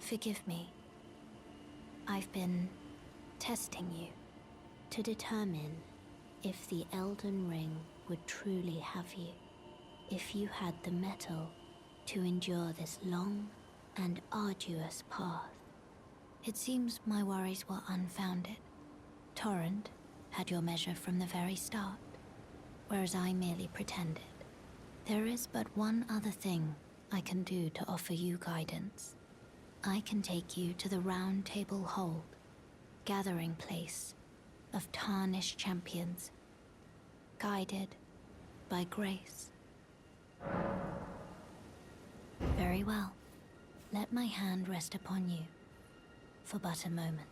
Forgive me. I've been testing you to determine if the Elden Ring would truly have you, if you had the mettle to endure this long and arduous path. It seems my worries were unfounded. Torrent had your measure from the very start, whereas I merely pretended. There is but one other thing I can do to offer you guidance. I can take you to the Round Table Hold, gathering place of tarnished champions, guided by grace. Very well. Let my hand rest upon you for but a moment.